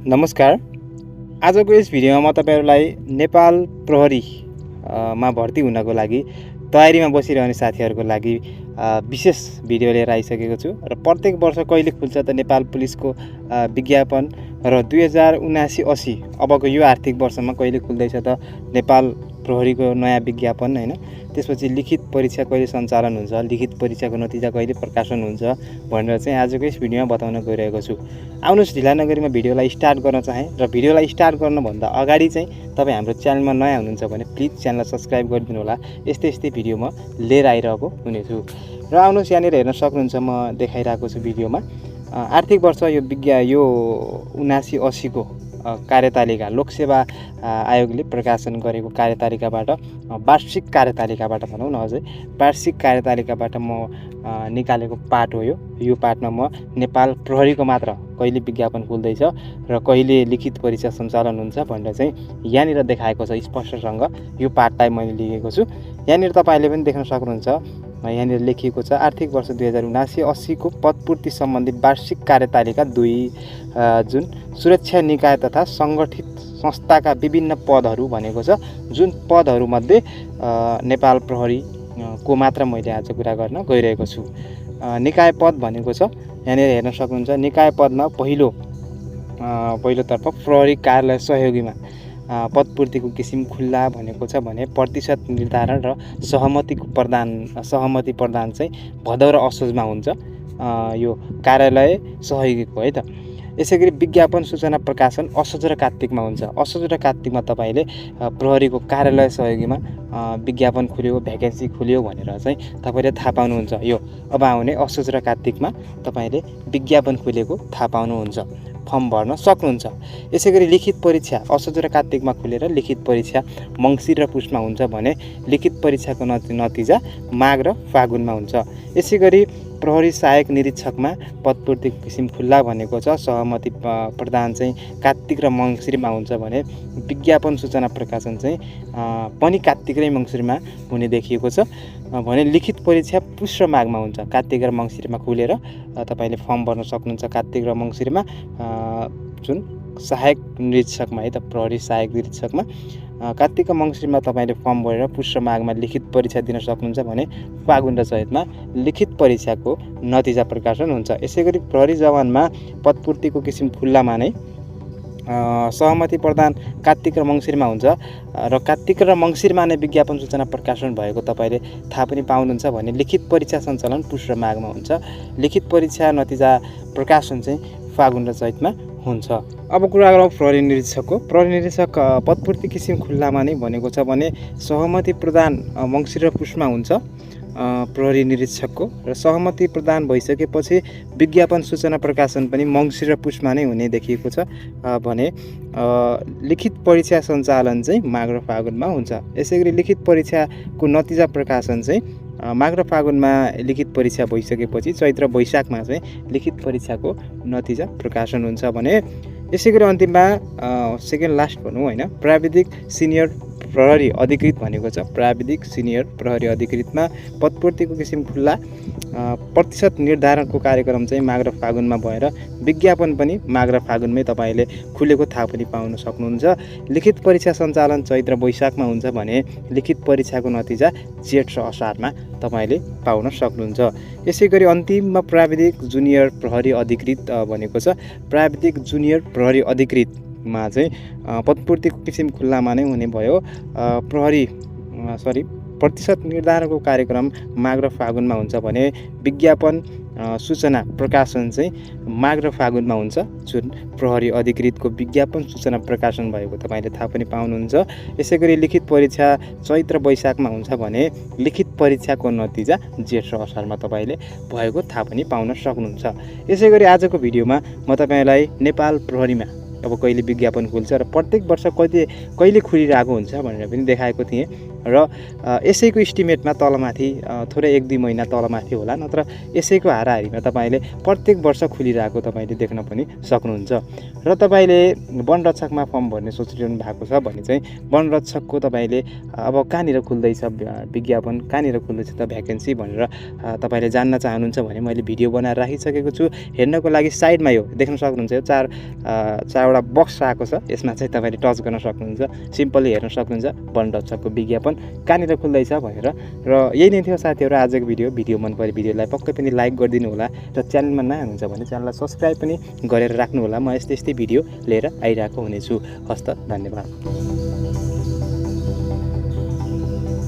नमस्कार। आजको यस भिडियोमा म तपाईहरुलाई नेपाल प्रहरी मा भर्ती हुनको लागि तयारीमा बसिरहने साथीहरुको लागि विशेष भिडियो लिएर आइसकेको छु र प्रत्येक वर्ष कहिले खुल्छ त नेपाल पुलिसको विज्ञापन र 2079-80 अबको यो आर्थिक वर्षमा कहिले खुल्दैछ त नेपाल प्रहरीको नयाँ विज्ञापन हैन। त्यसपछि लिखित परीक्षा कहिले सञ्चालन हुन्छ, लिखित परीक्षाको नतिजा कहिले प्रकाशन हुन्छ भनेर चाहिँ आजको यस भिडियोमा बताउन गइरहेको छु। आउनुस् ढिला नगरीमा भिडियोलाई स्टार्ट गर्न चाहे र भिडियोलाई स्टार्ट गर्नुभन्दा अगाडि चाहिँ तपाई हाम्रो च्यानलमा नयाँ हुनुहुन्छ भने प्लिज च्यानललाई सब्स्क्राइब गरिदिनु होला। यस्तै भिडियो म लिएर आइरहेको हुनेछु। र आउनुस् यहाँनिर हेर्न सक्नुहुन्छ म देखाइरहेको छु भिडियोमा आर्थिक वर्ष यो 79-80 को कार्यतालिका लोकसेवा आयोगले प्रकाशन गरेको कार्यतालिकाबाट वार्षिक कार्यतालिकाबाट भनौं न अझै वार्षिक कार्यतालिकाबाट म निकालेको पाठ हो यो पाठमा म नेपाल प्रहरीको मात्र कहिले विज्ञापन खुल्दैछ र कहिले लिखित परीक्षा सञ्चालन हुन्छ भनेर चाहिँ यहाँनिर देखाएको छ स्पष्टसँग यो पाठलाई मैले लिएको छु। यहाँनिर तपाईले पनि देख्न सक्नुहुन्छ यहाँनिर लेखिएको छ आर्थिक वर्ष 2079-80 को पदपूर्ति सम्बन्धी वार्षिक कार्यतालिका 2 जुन सुरक्षा निकाय तथा संगठित संस्थाका विभिन्न पदहरू भनेको छ। जुन पदहरू मध्ये नेपाल प्रहरी को मात्र मैले आज कुरा गर्न गइरहेको छु। निकाय पद भनेको छ यहाँनिर हेर्न सक्नुहुन्छ निकाय पदमा पहिलोतर्फ प्रहरी कार्यालय सहयोगीमा पदपूर्तिको किसिम खुल्ला भनेको छ भने प्रतिशत निर्धारण र सहमति प्रदान चाहिँ भदौ र असोजमा हुन्छ यो कार्यालय सहयोगीको है त। यसैगरी विज्ञापन सूचना प्रकाशन असोज र कार्तिकमा हुन्छ। असोज र कार्तिकमा तपाईले प्रहरीको कार्यालय सहयोगीमा विज्ञापन खुल्यो भ्याकेन्सी खुल्यो भनेर चाहिँ तपाईले थाहा पाउनुहुन्छ। यो अब आउने असोज र कार्तिकमा तपाईले विज्ञापन खुलेको थाहा पाउनुहुन्छ, फर्म भर्न सक्नुहुन्छ। यसैगरी लिखित परीक्षा असोज र कार्तिकमा खुलेर लिखित परीक्षा मंसिर र पुषमा हुन्छ भने लिखित परीक्षाको नतिजा माघ र फागुनमा हुन्छ। यसैगरी प्रहरी सहायक निरीक्षकमा पदपूर्ति किसिम खुल्ला भनेको छ सहमति प्रदान चाहिँ कार्तिक र मंसिरमा हुन्छ भने विज्ञापन सूचना प्रकाशन चाहिँ पनि कार्तिक र मंसिरमा हुने देखिएको छ भने लिखित परीक्षा पुष र माघमा हुन्छ। कार्तिक र मंसिरमा खुलेर तपाईले फर्म भर्न सक्नुहुन्छ कार्तिक र मंसिरमा जुन सहायक निरीक्षकमा है त प्रहरी सहायक निरीक्षकमा कार्तिक र मंसिरमा तपाईले फर्म भरेर पुष र माघमा लिखित परीक्षा दिन सक्नुहुन्छ भने फागुन र चैतमा लिखित परीक्षाको नतिजा प्रकाशन हुन्छ। यसैगरी प्रहरी जवानमा पदपूर्तिको किसिम खुल्लामा नै सहमति प्रदान कार्तिक र मंसिरमा हुन्छ र कार्तिक र मंसिरमा नै विज्ञापन सूचना प्रकाशन भएको तपाईले थाहा पनि पाउनुहुन्छ भने लिखित परीक्षा सञ्चालन पुष र माघमा हुन्छ। लिखित परीक्षा नतिजा प्रकाशन चाहिँ फागुन र चैतमा हुन्छ। अब कुरा गरौँ प्रहरी निरीक्षकको। प्रहरी निरीक्षक पदपूर्ति किसिम खुल्लामा नै भनेको छ भने सहमति प्रदान मंसिर र पुषमा हुन्छ प्रहरी निरीक्षकको र सहमति प्रदान भइसकेपछि विज्ञापन सूचना प्रकाशन पनि मंसिर र पुषमा नै हुने देखिएको छ भने लिखित परीक्षा सञ्चालन चाहिँ माघ र फागुनमा हुन्छ। यसैगरी लिखित परीक्षाको नतिजा प्रकाशन चाहिँ माघ र फागुनमा लिखित परीक्षा भइसकेपछि चैत र वैशाखमा चाहिँ लिखित परीक्षाको नतिजा प्रकाशन हुन्छ भने यसैगरी अन्तिममा सेकेन्ड लास्ट भनौँ हैन प्राविधिक सिनियर प्रहरी अधिकृत भनेको छ। प्राविधिक सिनियर प्रहरी अधिकृतमा पदपूर्तिको किसिम खुल्ला प्रतिशत निर्धारणको कार्यक्रम चाहिँ माघ र फागुनमा भएर विज्ञापन पनि माघ र फागुनमै तपाईले खुलेको थाहा पनि पाउन सक्नुहुन्छ। लिखित परीक्षा सञ्चालन चैत र वैशाखमा हुन्छ भने लिखित परीक्षाको नतिजा जेठ र असारमा तपाईले पाउन सक्नुहुन्छ। यसैगरी अन्तिममा प्राविधिक जुनियर प्रहरी अधिकृत भनेको छ। प्राविधिक जुनियर प्रहरी अधिकृतमा चाहिँ पदपूर्तिको किसिम खुल्लामा नै हुने भयो। प्रतिशत निर्धारणको कार्यक्रम माघ र फागुनमा हुन्छ भने विज्ञापन सूचना प्रकाशन चाहिँ माघ र फागुनमा हुन्छ। जुन प्रहरी अधिकृतको विज्ञापन सूचना प्रकाशन भएको तपाईले थाहा पनि पाउनुहुन्छ। यसैगरी लिखित परीक्षा चैत र वैशाखमा हुन्छ भने लिखित परीक्षाको नतिजा जेठ र असारमा तपाईले भएको थाहा पनि पाउन सक्नुहुन्छ। यसैगरी आजको भिडियोमा म तपाईलाई नेपाल प्रहरीमा अब कहिले विज्ञापन खुल्छ र प्रत्येक वर्ष कहिले खुलिरहेको हुन्छ भनेर पनि देखाएको थिएँ र यसैको एस्टिमेटमा तलमाथि थोरै 1-2 महिना तलमाथि होला नत्र यसैको हाराहारीमा तपाईले प्रत्येक वर्ष खुलिरहेको तपाईले देख्न पनि सक्नुहुन्छ। र तपाईले वनरक्षकमा फर्म भर्ने सोचिरहनु भएको छ भने चाहिँ वनरक्षकको तपाईले अब कहाँनिर खुल्दैछ विज्ञापन कहाँनिर खुल्दैछ त भ्याकेन्सी भनेर तपाईले जान्न चाहनुहुन्छ भने मैले भिडियो बनाएर राखिसकेको छु। हेर्नको लागि साइडमा यो देख्न सक्नुहुन्छ यो चारवटा एउटा बक्स आएको छ, यसमा चाहिँ तपाईँले टच गर्न सक्नुहुन्छ, सिम्पली हेर्न सक्नुहुन्छ बन डट विज्ञापन कहाँनिर खुल्दैछ भनेर। र यही नै थियो साथीहरू आजको भिडियो मन पऱ्यो भिडियोलाई पक्कै पनि लाइक गरिदिनु होला र च्यानलमा नयाँ हुनुहुन्छ भने च्यानललाई सब्सक्राइब पनि गरेर राख्नु होला। म यस्तै भिडियो लिएर आइरहेको हुनेछु। हस्त धन्यवाद।